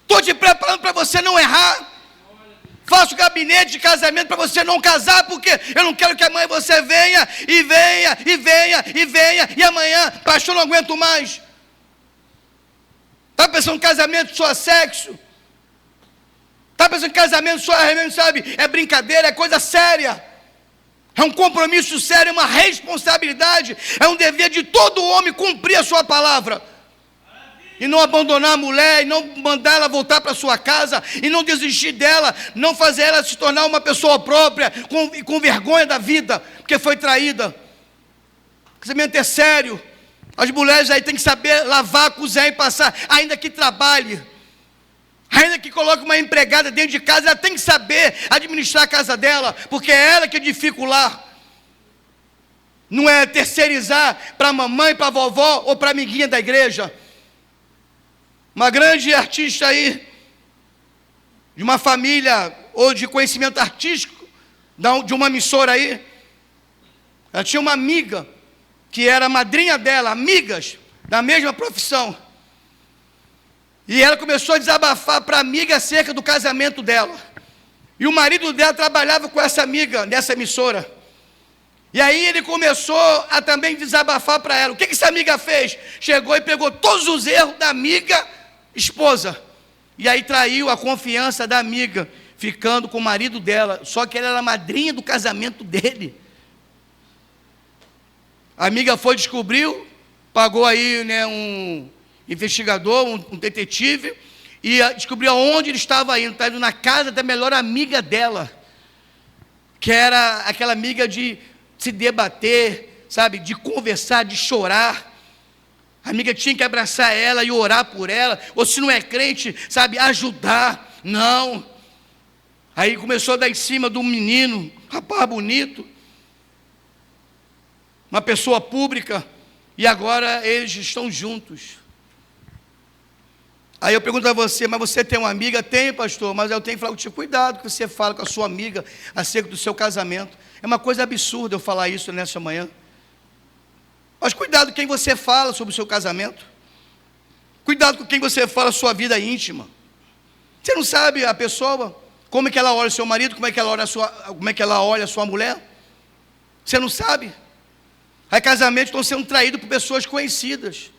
Estou te preparando para você não errar. Faço gabinete de casamento para você não casar, porque eu não quero que amanhã você venha, e amanhã, pastor, não aguento mais. Está pensando em casamento só sexo? Está pensando em casamento só, sabe, é brincadeira, é coisa séria. É um compromisso sério, é uma responsabilidade, é um dever de todo homem cumprir a sua palavra. E não abandonar a mulher, e não mandar ela voltar para sua casa, e não desistir dela, não fazer ela se tornar uma pessoa própria, com vergonha da vida, porque foi traída. O casamento é sério. As mulheres aí têm que saber lavar, cozinhar e passar, ainda que trabalhe, ainda que coloque uma empregada dentro de casa, ela tem que saber administrar a casa dela, porque é ela que edifica o lar. Não é terceirizar para a mamãe, para a vovó ou para a amiguinha da igreja. Uma grande artista aí, de uma família ou de conhecimento artístico, de uma emissora aí, ela tinha uma amiga, que era a madrinha dela, amigas da mesma profissão. E ela começou a desabafar para a amiga acerca do casamento dela. E o marido dela trabalhava com essa amiga, nessa emissora. E aí ele começou a também desabafar para ela. O que essa amiga fez? Chegou e pegou todos os erros da amiga esposa. E aí traiu a confiança da amiga, ficando com o marido dela. Só que ela era a madrinha do casamento dele. A amiga foi, descobriu, pagou aí, né, um investigador, um detetive, e descobriu aonde ele estava indo. Estava indo na casa da melhor amiga dela, que era aquela amiga de se debater, sabe, de conversar, de chorar. A amiga tinha que abraçar ela e orar por ela, ou se não é crente, sabe, ajudar. Não. Aí começou a dar em cima do menino, rapaz bonito, uma pessoa pública, e agora eles estão juntos. Aí eu pergunto a você, mas você tem uma amiga? Tenho, pastor, mas eu tenho que falar contigo, cuidado que você fala com a sua amiga acerca do seu casamento. É uma coisa absurda eu falar isso nessa manhã. Mas cuidado com quem você fala sobre o seu casamento. Cuidado com quem você fala a sua vida íntima. Você não sabe a pessoa, como é que ela olha o seu marido, como é que ela olha a sua mulher. Você não sabe. Aí casamentos estão sendo traídos por pessoas conhecidas.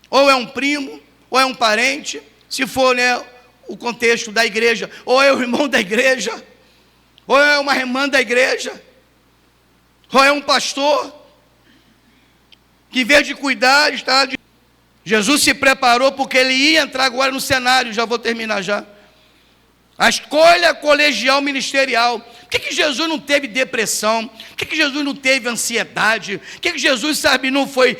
Ou é um primo, ou é um parente, se for, né, o contexto da igreja, ou é o irmão da igreja, ou é uma irmã da igreja, ou é um pastor, que em vez de cuidar, está... Jesus se preparou porque ele ia entrar agora no cenário, já vou terminar já. A escolha colegial ministerial. Por que Jesus não teve depressão? Por que Jesus não teve ansiedade? Por que Jesus, sabe, não foi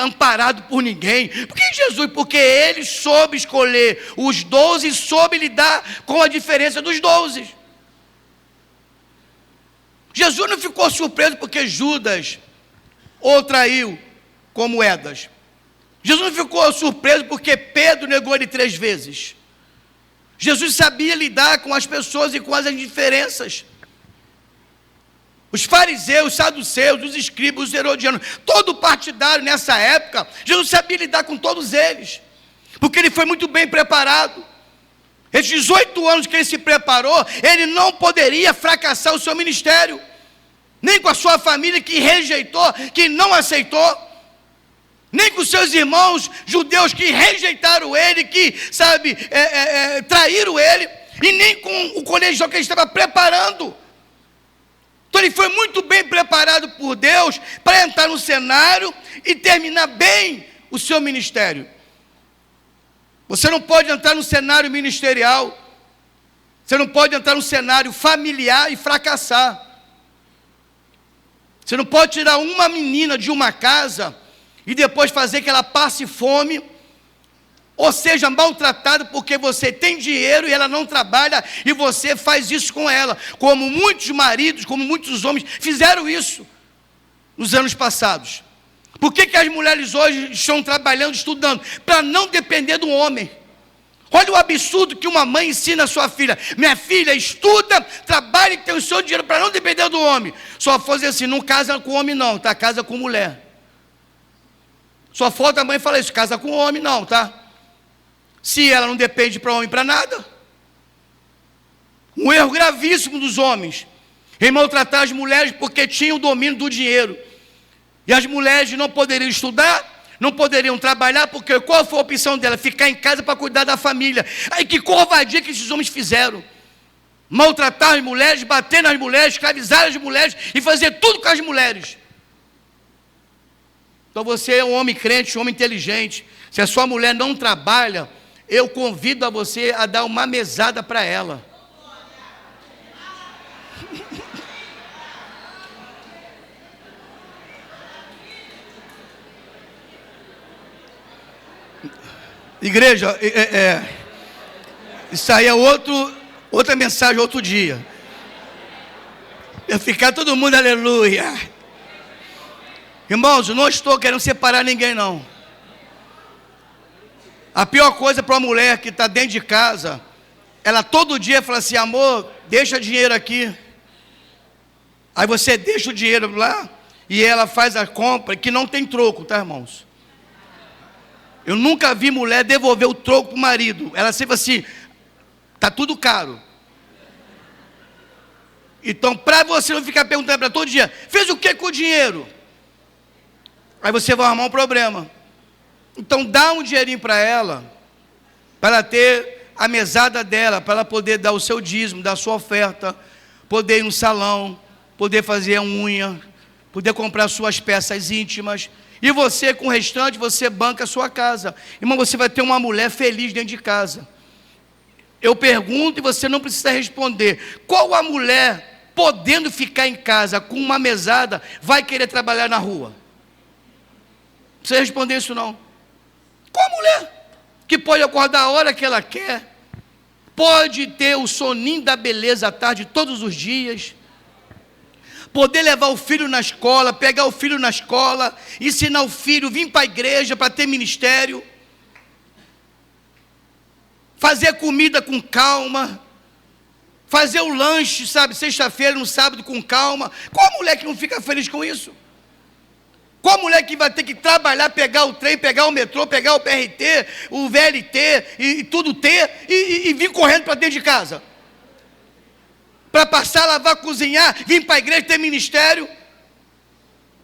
amparado por ninguém? Por que Jesus? Porque ele soube escolher os 12 e soube lidar com a diferença dos 12. Jesus não ficou surpreso porque Judas o traiu com moedas. Jesus não ficou surpreso porque Pedro negou ele 3 vezes. Jesus sabia lidar com as pessoas e com as diferenças. Os fariseus, os saduceus, os escribas, os herodianos, todo partidário nessa época, Jesus sabia lidar com todos eles, porque ele foi muito bem preparado. Esses 18 anos que ele se preparou, ele não poderia fracassar o seu ministério, nem com a sua família que rejeitou, que não aceitou, nem com seus irmãos judeus que rejeitaram ele, que, sabe, traíram ele, e nem com o colegial que ele estava preparando. Então ele foi muito bem preparado por Deus para entrar no cenário e terminar bem o seu ministério. Você não pode entrar no cenário ministerial, você não pode entrar no cenário familiar e fracassar. Você não pode tirar uma menina de uma casa e depois fazer que ela passe fome, ou seja, maltratada porque você tem dinheiro e ela não trabalha, e você faz isso com ela, como muitos maridos, como muitos homens fizeram isso nos anos passados. Por que as mulheres hoje estão trabalhando, estudando? Para não depender do homem. Olha o absurdo que uma mãe ensina a sua filha: minha filha, estuda, trabalha e tem o seu dinheiro para não depender do homem. Só fazer assim, não casa com homem não, tá? Casa com mulher. Só falta a mãe falar isso, casa com homem não, tá? Se ela não depende para homem para nada. Um erro gravíssimo dos homens em maltratar as mulheres porque tinham o domínio do dinheiro. E as mulheres não poderiam estudar, não poderiam trabalhar, porque qual foi a opção dela? Ficar em casa para cuidar da família. Aí que covardia que esses homens fizeram. Maltratar as mulheres, bater nas mulheres, escravizar as mulheres e fazer tudo com as mulheres. Então você é um homem crente, um homem inteligente. Se a sua mulher não trabalha, eu convido a você a dar uma mesada para ela. Igreja, isso aí é outra mensagem, outro dia. Vai ficar todo mundo aleluia. Irmãos, eu não estou querendo separar ninguém não. A pior coisa para uma mulher que está dentro de casa, ela todo dia fala assim: amor, deixa dinheiro aqui. Aí você deixa o dinheiro lá e ela faz a compra, que não tem troco, tá, irmãos? Eu nunca vi mulher devolver o troco para o marido. Ela sempre assim: está tudo caro. Então, para você não ficar perguntando para todo dia, fez o que com o dinheiro? Aí você vai arrumar um problema. Então dá um dinheirinho para ela ter a mesada dela, para ela poder dar o seu dízimo, dar a sua oferta, poder ir no salão, poder fazer a unha, poder comprar suas peças íntimas. E você, com o restante, você banca a sua casa. Irmão, você vai ter uma mulher feliz dentro de casa. Eu pergunto e você não precisa responder. Qual a mulher, podendo ficar em casa com uma mesada, vai querer trabalhar na rua? Não precisa responder isso não. Qual a mulher que pode acordar a hora que ela quer, pode ter o soninho da beleza à tarde todos os dias, poder levar o filho na escola, pegar o filho na escola, ensinar o filho, vir para a igreja para ter ministério, fazer comida com calma, fazer o lanche, sabe, sexta-feira, no sábado com calma. Qual a mulher que não fica feliz com isso? Qual a mulher que vai ter que trabalhar, pegar o trem, pegar o metrô, pegar o BRT, o VLT e tudo ter e vir correndo para dentro de casa? Para passar, lavar, cozinhar, vir para a igreja, ter ministério?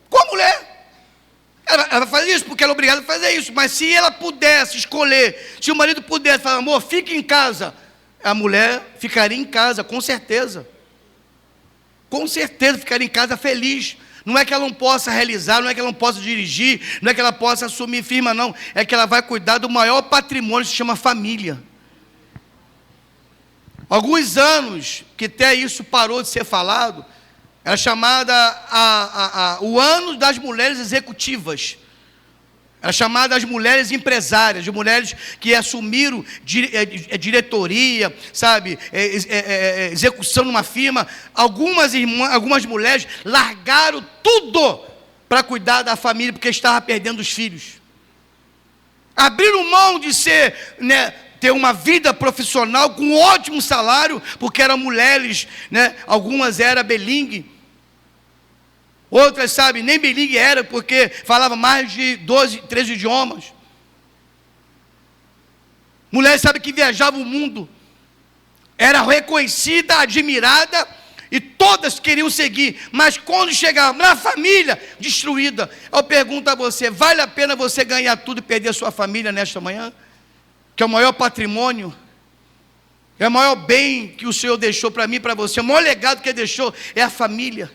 Qual a mulher? Ela vai fazer isso porque ela é obrigada a fazer isso. Mas se ela pudesse escolher, se o marido pudesse falar, amor, fique em casa, a mulher ficaria em casa, com certeza. Com certeza ficaria em casa feliz. Não é que ela não possa realizar, não é que ela não possa dirigir, não é que ela possa assumir firma, não. É que ela vai cuidar do maior patrimônio que se chama família. Alguns anos que até isso parou de ser falado, era chamada o ano das mulheres executivas. Era chamada as mulheres empresárias, de mulheres que assumiram diretoria, sabe, execução numa firma. Algumas mulheres largaram tudo para cuidar da família, porque estavam perdendo os filhos. Abriram mão de ser, ter uma vida profissional com ótimo salário, porque eram mulheres, algumas eram bilingue. Outras, sabe, nem bilingue era, porque falava mais de 12, 13 idiomas. Mulheres, sabe, que viajavam o mundo. Era reconhecida, admirada, e todas queriam seguir. Mas quando chegavam na família, destruída. Eu pergunto a você, vale a pena você ganhar tudo e perder a sua família nesta manhã? Que é o maior patrimônio, é o maior bem que o Senhor deixou para mim e para você. O maior legado que Ele deixou é a família.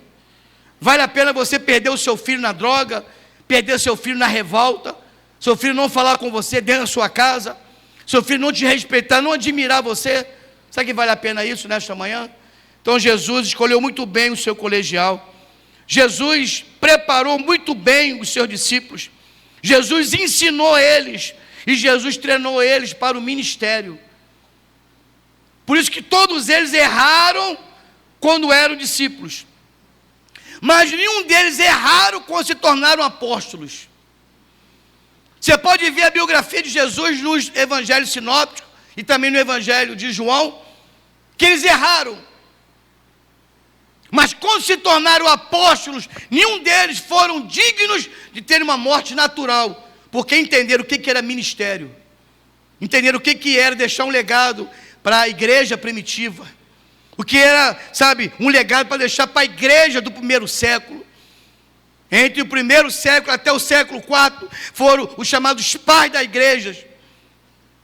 Vale a pena você perder o seu filho na droga, perder o seu filho na revolta, seu filho não falar com você dentro da sua casa, seu filho não te respeitar, não admirar você? Sabe que vale a pena isso nesta manhã? Então Jesus escolheu muito bem o seu colegial. Jesus preparou muito bem os seus discípulos. Jesus ensinou eles e Jesus treinou eles para o ministério. Por isso que todos eles erraram quando eram discípulos. Mas nenhum deles erraram quando se tornaram apóstolos. Você pode ver a biografia de Jesus nos evangelhos sinópticos e também no evangelho de João, que eles erraram. Mas quando se tornaram apóstolos, nenhum deles foram dignos de ter uma morte natural, porque entenderam o que era ministério, entenderam o que era deixar um legado para a igreja primitiva, o que era, sabe, um legado para deixar para a igreja do primeiro século. Entre o primeiro século até o século IV, foram os chamados pais da igreja,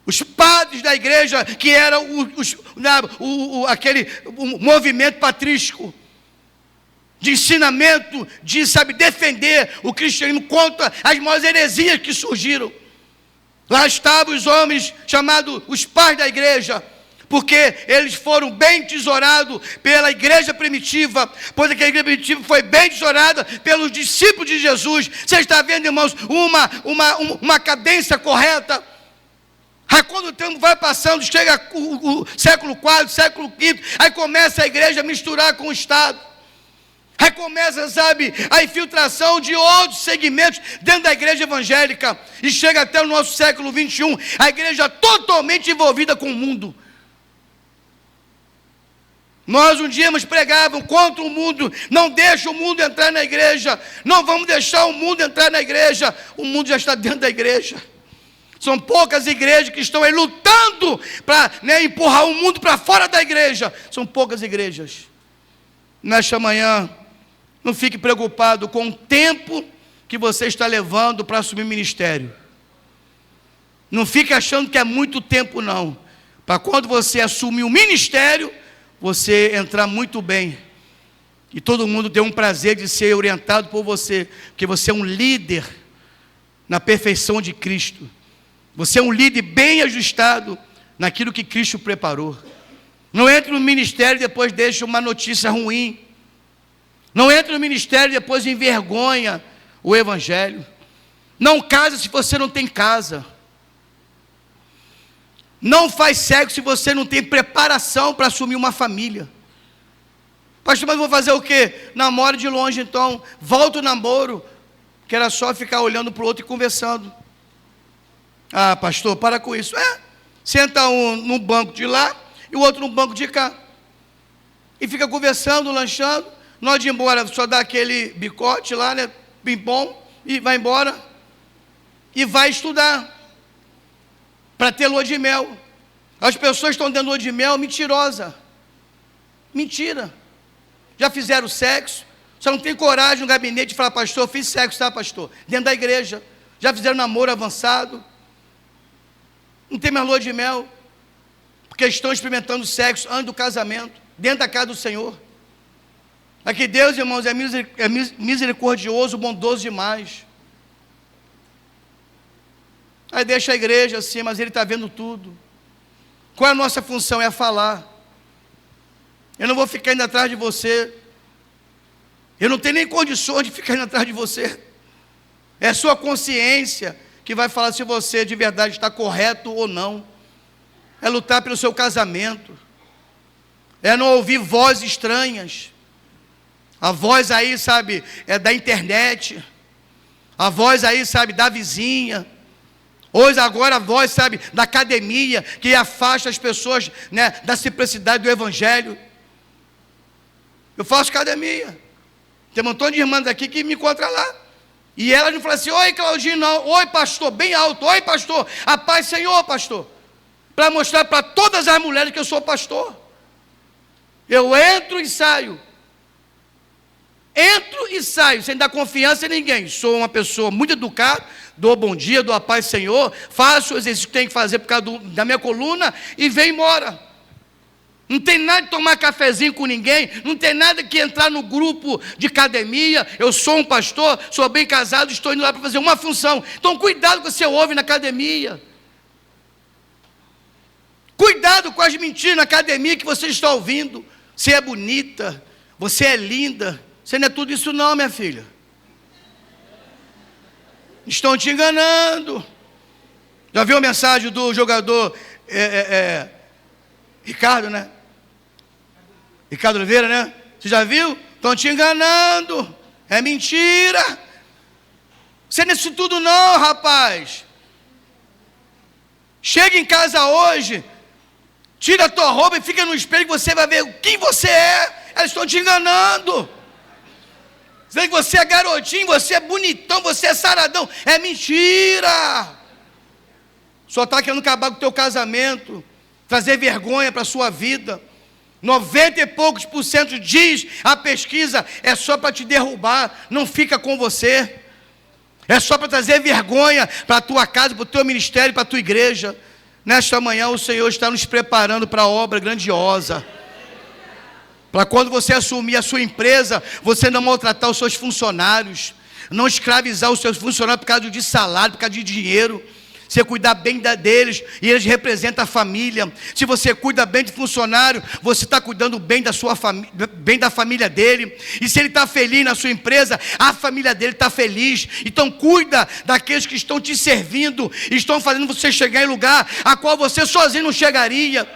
os padres da igreja, que eram aquele movimento patrístico, de ensinamento, de, sabe, defender o cristianismo contra as maiores heresias que surgiram. Lá estavam os homens chamados os pais da igreja, porque eles foram bem tesourados pela igreja primitiva, pois aquela igreja primitiva foi bem tesourada pelos discípulos de Jesus. Você está vendo, irmãos, uma cadência correta? Aí quando o tempo vai passando, chega o século IV, século V, aí começa a igreja a misturar com o Estado. Aí começa, sabe, a infiltração de outros segmentos dentro da igreja evangélica. E chega até o nosso século XXI, a igreja totalmente envolvida com o mundo. Nós um dia pregavam contra o mundo, não deixa o mundo entrar na igreja, não vamos deixar o mundo entrar na igreja. O mundo já está dentro da igreja. São poucas igrejas que estão aí lutando para empurrar o mundo para fora da igreja. São poucas igrejas. Nesta manhã, não fique preocupado com o tempo que você está levando para assumir ministério. Não fique achando que é muito tempo, não. Para quando você assumir o ministério, você entrar muito bem. E todo mundo tem um prazer de ser orientado por você, porque você é um líder. na perfeição de Cristo. Você é um líder bem ajustado naquilo que Cristo preparou. Não entre no ministério e depois deixa uma notícia ruim. Não entre no ministério e depois envergonha o evangelho. Não casa se você não tem casa. Não faz sexo se você não tem preparação para assumir uma família. Pastor, mas vou fazer o quê? Namoro de longe então. Volta o namoro, que era só ficar olhando para o outro e conversando. Ah, pastor, para com isso. Senta um no banco de lá e o outro no banco de cá. E fica conversando, lanchando. Na hora de ir embora, só dá aquele bicote lá, né? Bim-bom, e vai embora. E vai estudar. Para ter lua de mel. As pessoas estão dando lua de mel mentirosa. Mentira. Já fizeram sexo. Só não tem coragem no gabinete de falar, pastor, eu fiz sexo, tá, pastor? Dentro da igreja. Já fizeram namoro avançado. Não tem mais lua de mel. Porque estão experimentando sexo antes do casamento. Dentro da casa do Senhor. Aqui Deus, irmãos, é misericordioso, bondoso demais. Aí deixa a igreja assim, mas Ele está vendo tudo. Qual é a nossa função? É falar. Eu não vou ficar indo atrás de você. Eu não tenho nem condições de ficar indo atrás de você. É a sua consciência que vai falar se você de verdade está correto ou não. É lutar pelo seu casamento. É não ouvir vozes estranhas. A voz aí, sabe, é da internet. A voz aí, sabe, da vizinha. Hoje agora a voz, sabe, da academia, que afasta as pessoas, né, da simplicidade do evangelho. Eu faço academia. Tem um montão de irmãs aqui que me encontram lá. E elas não falam assim, oi Claudinho, não, oi pastor, bem alto, oi pastor, a paz Senhor pastor. Para mostrar para todas as mulheres que eu sou pastor. Eu entro e saio. Entro e saio, sem dar confiança em ninguém. Sou uma pessoa muito educada, dou bom dia, dou a paz Senhor, faço o exercício que tenho que fazer por causa da minha coluna e venho embora. Não tem nada de tomar cafezinho com ninguém, não tem nada que entrar no grupo de academia. Eu sou um pastor, sou bem casado, estou indo lá para fazer uma função. Então cuidado com o que você ouve na academia. Cuidado com as mentiras na academia que você está ouvindo. Você é bonita, você é linda. Você não é tudo isso não, minha filha. Estão te enganando. Já viu a mensagem do jogador Ricardo, né? Ricardo Oliveira, né? Você já viu? Estão te enganando. É mentira. Você não é isso tudo não, rapaz. Chega em casa hoje, tira a tua roupa e fica no espelho que você vai ver quem você é. Elas estão te enganando. Dizendo que você é garotinho, você é bonitão, você é saradão. É mentira. Só está querendo acabar com o teu casamento, trazer vergonha para a sua vida. 90 e poucos % diz a pesquisa, é só para te derrubar, não fica com você. É só para trazer vergonha para a tua casa, para o teu ministério, para a tua igreja. Nesta manhã o Senhor está nos preparando para a obra grandiosa. Para quando você assumir a sua empresa, você não maltratar os seus funcionários, não escravizar os seus funcionários por causa de salário, por causa de dinheiro. Você cuidar bem deles, e eles representam a família. Se você cuida bem de funcionário, você está cuidando bem da sua família, bem da família dele. E se ele está feliz na sua empresa, a família dele está feliz. Então cuida daqueles que estão te servindo, estão fazendo você chegar em lugar a qual você sozinho não chegaria.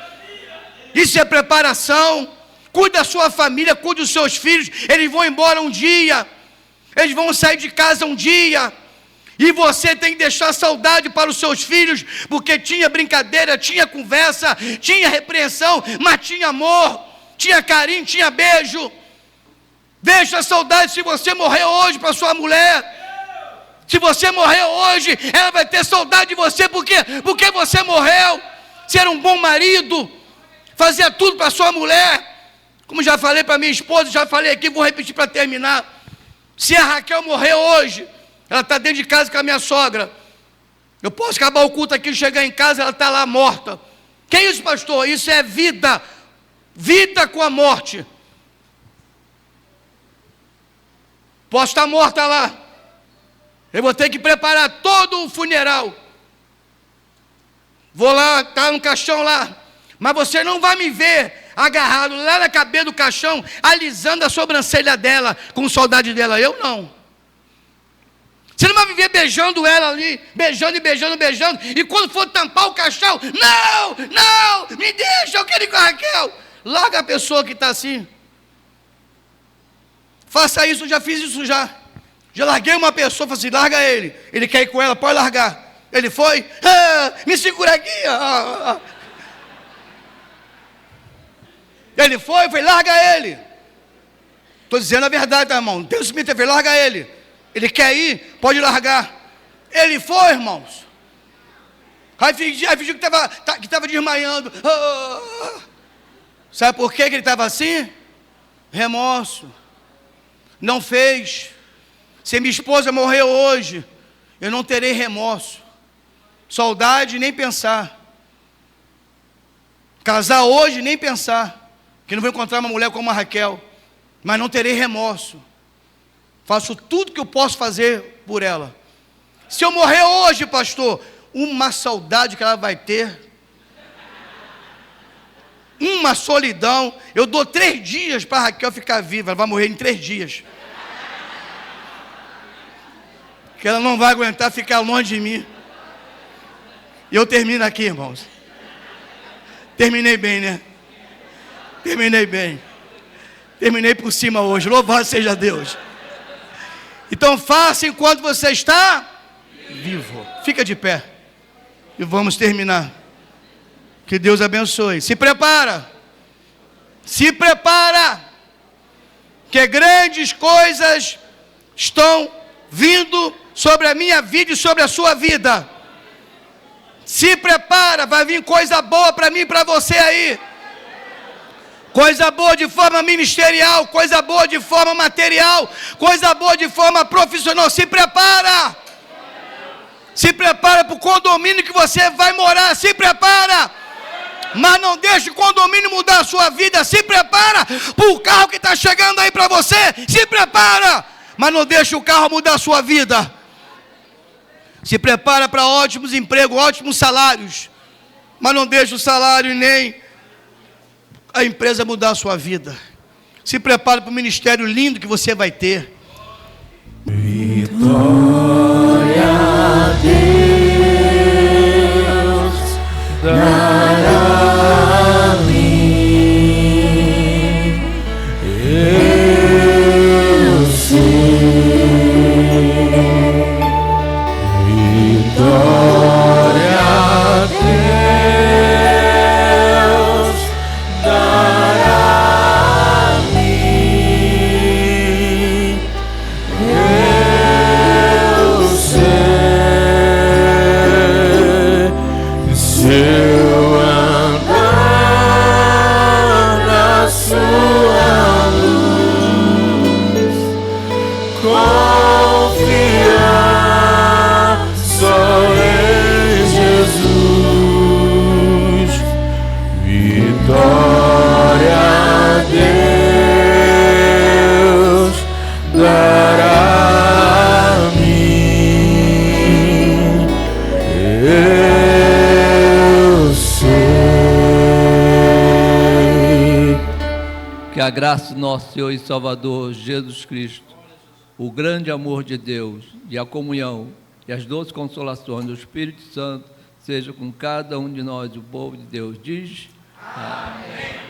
Isso é preparação. Cuide da sua família, cuide dos seus filhos. Eles vão embora um dia, eles vão sair de casa um dia. E você tem que deixar saudade para os seus filhos, porque tinha brincadeira, tinha conversa, tinha repreensão, mas tinha amor, tinha carinho, tinha beijo. Deixa saudade se você morrer hoje para sua mulher. Se você morrer hoje, ela vai ter saudade de você, porque você morreu. Você era um bom marido, fazia tudo para sua mulher. Como já falei para minha esposa, já falei aqui, vou repetir para terminar. Se a Raquel morrer hoje, ela está dentro de casa com a minha sogra. Eu posso acabar o culto aqui, chegar em casa, ela está lá morta. Que é isso, pastor? Isso é vida. Vida com a morte. Posso estar morta lá. Eu vou ter que preparar todo o funeral. Vou lá, tá no caixão lá. Mas você não vai me ver agarrado lá na cabeça do caixão, alisando a sobrancelha dela, com saudade dela. Eu não. Você não vai me ver beijando ela ali, beijando e beijando, beijando. E quando for tampar o caixão, não, me deixa, eu quero ir com a Raquel. Larga a pessoa que está assim. Faça isso, eu já fiz isso já. Já larguei uma pessoa, falei assim, larga ele. Ele quer ir com ela, pode largar. Ele foi, me segura aqui. Ele foi, larga ele. Estou dizendo a verdade, tá, irmão? Não tem o cemitério, larga ele. Ele quer ir, pode largar. Ele foi, irmãos. Aí fingiu que estava desmaiando. Sabe por que ele estava assim? Remorso. Não fez. Se minha esposa morreu hoje, eu não terei remorso. Saudade, nem pensar. Casar hoje, nem pensar. Que não vou encontrar uma mulher como a Raquel. Mas não terei remorso. Faço tudo que eu posso fazer por ela. Se eu morrer hoje, pastor, uma saudade que ela vai ter. Uma solidão. Eu dou 3 dias para a Raquel ficar viva. Ela vai morrer em 3 dias. Que ela não vai aguentar ficar longe de mim. E eu termino aqui, irmãos. Terminei bem, né? Terminei bem. Terminei por cima hoje. Louvado seja Deus. Então faça enquanto você está vivo. Fica de pé. E vamos terminar. Que Deus abençoe. Se prepara. Se prepara. Que grandes coisas estão vindo sobre a minha vida e sobre a sua vida. Se prepara. Vai vir coisa boa para mim e para você aí. Coisa boa de forma ministerial, coisa boa de forma material, coisa boa de forma profissional. Se prepara. Se prepara para o condomínio que você vai morar. Se prepara. Mas não deixe o condomínio mudar a sua vida. Se prepara para o carro que está chegando aí para você. Se prepara. Mas não deixe o carro mudar a sua vida. Se prepara para ótimos empregos, ótimos salários. Mas não deixe o salário nem a empresa mudar a sua vida. Se prepare para o ministério lindo que você vai ter. Vitória a Deus dará a mim. Eu sei. Vitória a Deus dará a mim. Eu sei. Se eu andar na sua luz, confiar só em Jesus. Vitória a Deus dará a mim. Eu sei. Que a graça do nosso Senhor e Salvador Jesus Cristo, o grande amor de Deus e a comunhão e as doces consolações do Espírito Santo seja com cada um de nós, o povo de Deus. Diz amém.